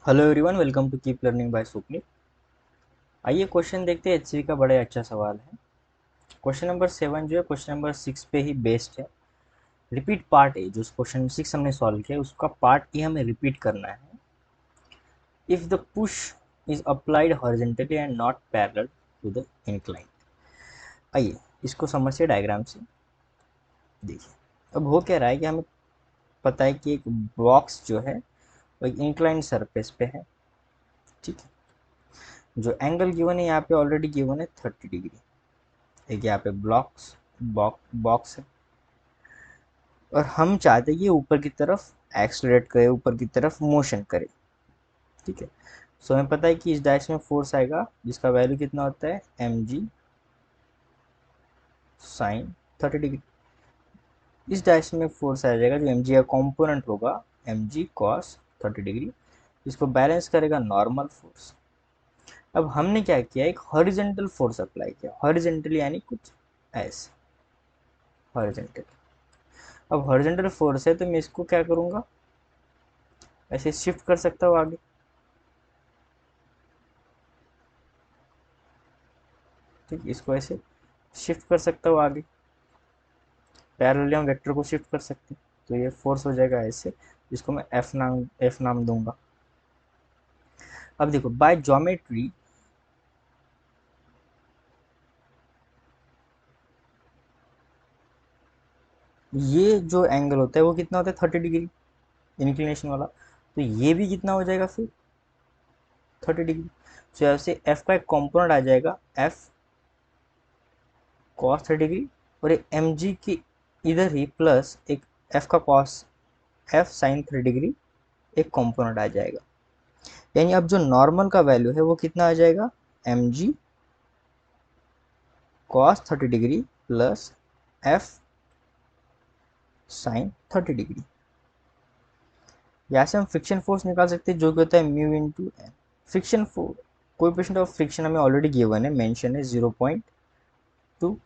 Hello everyone, welcome to keep learning by Swapnik. आइए question देखते हैं। एचसीवी का बड़ा ही अच्छा सवाल है। क्वेश्चन नंबर 7 जो है क्वेश्चन नंबर 6 पे ही बेस्ड है। रिपीट पार्ट ए, जो क्वेश्चन 6 हमने सॉल्व किया उसका पार्ट ए हमें रिपीट करना है। If the push is applied horizontally and not parallel to the incline. आइए इसको समझिए डायग्राम से। देखिए अब हो क्या रहा है कि हमें पता है कि एक बॉक्स जो है वो एक इंक्लाइन सरफेस पे है। ठीक है, जो एंगल गिवन है यहाँ पे ऑलरेडी गिवन है 30 डिग्री। एक यहाँ पे बॉक्स है और हम चाहते हैं कि ऊपर की तरफ एक्सलरेट करे, ऊपर की तरफ मोशन करे। ठीक है, सो हमें पता है कि इस डायरेक्शन में फोर्स आएगा जिसका वैल्यू कितना होता है mg साइन 30 डिग्री। इस डायरेक्शन में फोर्स आ जाएगा जो mg का कॉम्पोनेंट होगा mg कॉस 30 डिग्री। इसको बैलेंस करेगा नॉर्मल फोर्स। अब हमने क्या किया, एक हॉरिजेंटल फोर्स अप्लाई किया, हॉरिजेंटली यानी कुछ ऐसे हॉरिजेंटल। अब हॉरिजेंटल फोर्स है तो मैं इसको क्या करूंगा, ऐसे शिफ्ट कर सकता हूँ आगे। ठीक, इसको ऐसे शिफ्ट कर सकता हूँ आगे। पैरेलली हम वेक्टर को शिफ्ट कर सकते हैं तो ये फोर्स हो जाएगा ऐसे, जिसको मैं एफ नाम दूंगा। अब देखो बाय ज्योमेट्री ये जो एंगल होता है वो कितना होता है 30 डिग्री, इंक्लिनेशन वाला। तो ये भी कितना हो जाएगा फिर 30 डिग्री। तो यहाँ से एफ का एक कॉम्पोनेंट आ जाएगा एफ कॉस 30 डिग्री, और एक एम जी की इधर ही प्लस एक एफ का कॉस एफ साइन 30 डिग्री एक कॉम्पोनेंट आ जाएगा। यानी अब जो नॉर्मल का वैल्यू है वो कितना आ जाएगा m g cos 30 degree plus f sine 30 degree. यहाँ से हम फ्रिक्शन फोर्स निकाल सकते हैं जो कि होता है mu into n. Friction force, coefficient of friction हमें ऑलरेडी गिवन है, मेंशन है 0.2,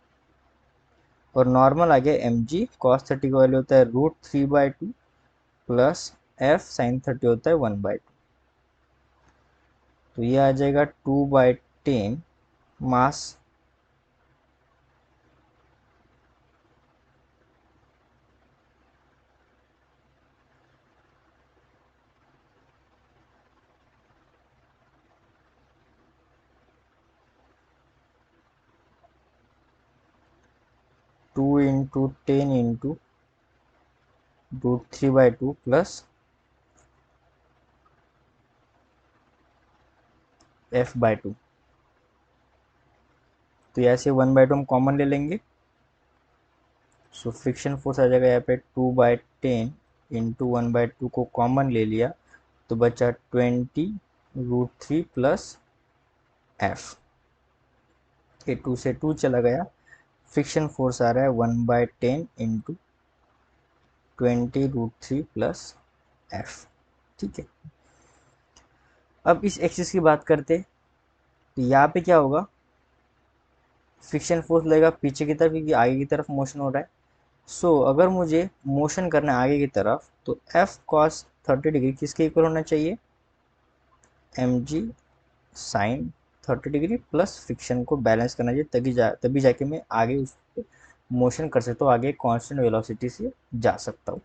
और नॉर्मल आ गया एम जी कॉस 30 का वैल्यू होता है √3/2 प्लस एफ साइन 30 होता है 1/2। तो ये आ जाएगा 2/10 मास। 2 × 10 × √3/2 प्लस f/2। तो यहाँ से 1/2 हम कॉमन ले लेंगे। सो फ्रिक्शन फोर्स आ जाएगा यहाँ पे 2/10 इंटू 1/2 को कॉमन ले लिया तो बचा 20 √3 प्लस एफ। ये 2 से 2 चला गया। फ्रिक्शन फोर्स आ रहा है 1/10 इंटू 20 √3 प्लस एफ। ठीक है, अब इस एक्सिस की बात करते, तो यहाँ पे क्या होगा, फ्रिक्शन फोर्स लगेगा पीछे की तरफ क्योंकि आगे की तरफ मोशन हो रहा है। सो अगर मुझे मोशन करना है आगे की तरफ तो एफ कॉस 30 डिग्री किसके इक्वल होना चाहिए, m g sine 30 degree plus friction को बैलेंस करना चाहिए, तभी जाके मैं आगे उस मोशन कर सकता हूँ, आगे कांस्टेंट वेलोसिटी से जा सकता हूँ।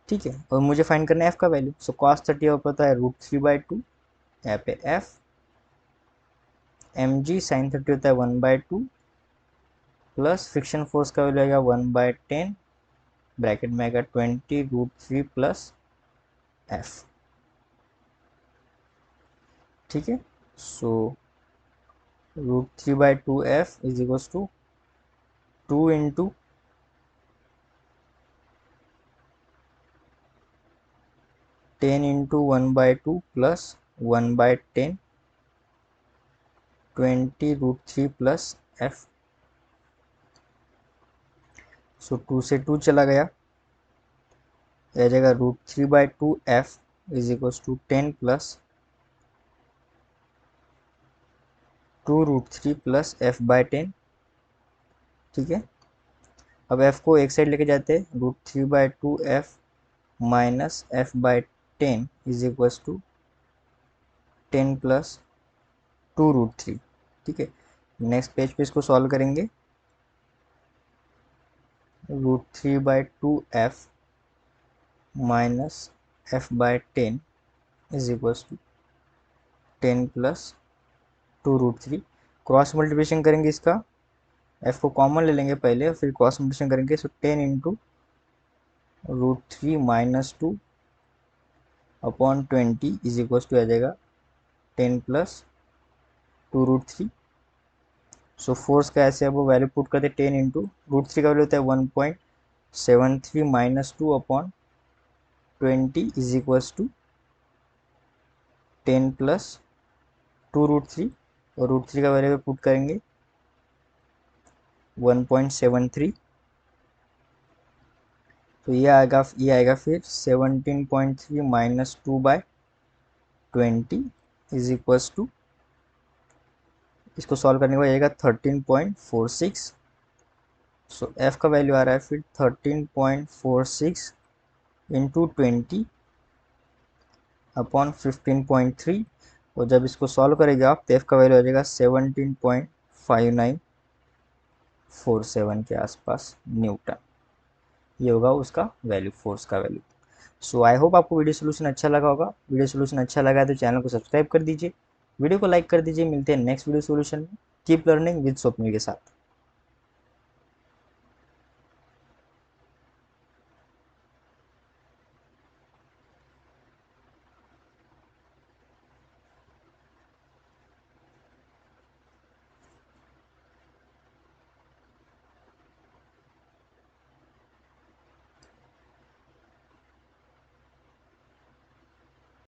ठीक है, और मुझे फाइंड करना है एफ का वैल्यू। सो कॉस 30 पता है √3/2, यहाँ पे एफ एम जी साइन 30 होता है 1/2 प्लस फ्रिक्शन फोर्स का वैल्यू आएगा 1/10, ब्रैकेट में आएगा 20 √3 प्लस एफ। ठीक है, so √3/2 f is equals to 2 into 10 into 1/2 plus 1/10 20 √3 plus f. So 2 से 2 चला गया, यह जाएगा √3/2 f is equals to 10 plus 2 √3 plus f/10। ठीक है, अब f को एक साइड लेके जाते हैं, √3/2 f minus f/10 is equals to 10 plus 2√3। ठीक है, नेक्स्ट पेज पे इसको सॉल्व करेंगे। √3/2f minus f/10 is equals to 10 plus 2√3। Cross multiplication करेंगे इसका, f को कॉमन ले लेंगे पहले, फिर क्रॉस मल्टीप्लिकेशन करेंगे। So 10 into √3 minus 2 upon 20 is equals to आ जाएगा 10 प्लस 2√3। सो फोर्स का ऐसे अब वो वैल्यू पुट करते 10 इंटू √3 का वैल्यू होता है 1.73 minus 2 upon 20 is equals to 10 plus 2√3, और √3 का वैल्यू पुट करेंगे 1.73। तो ये आएगा फिर 17.3 माइनस 2/20 इज इक्वल्स टू, इसको सॉल्व करने के बाद आएगा 13.46। सो एफ का वैल्यू आ रहा है फिर 13.46 इंटू 20 अपॉन 15.3, और जब इसको सॉल्व करेंगे आप तो एफ का वैल्यू आ जाएगा 17.5947 के आसपास न्यूटन। ये होगा उसका वैल्यू, फोर्स का वैल्यू। सो आई होप आपको वीडियो सोल्यूशन अच्छा लगा होगा। वीडियो सोल्यूशन अच्छा लगा है तो चैनल को सब्सक्राइब कर दीजिए, वीडियो को लाइक कर दीजिए। मिलते हैं नेक्स्ट वीडियो सोल्यूशन में। कीप लर्निंग विद स्वप्निल के साथ।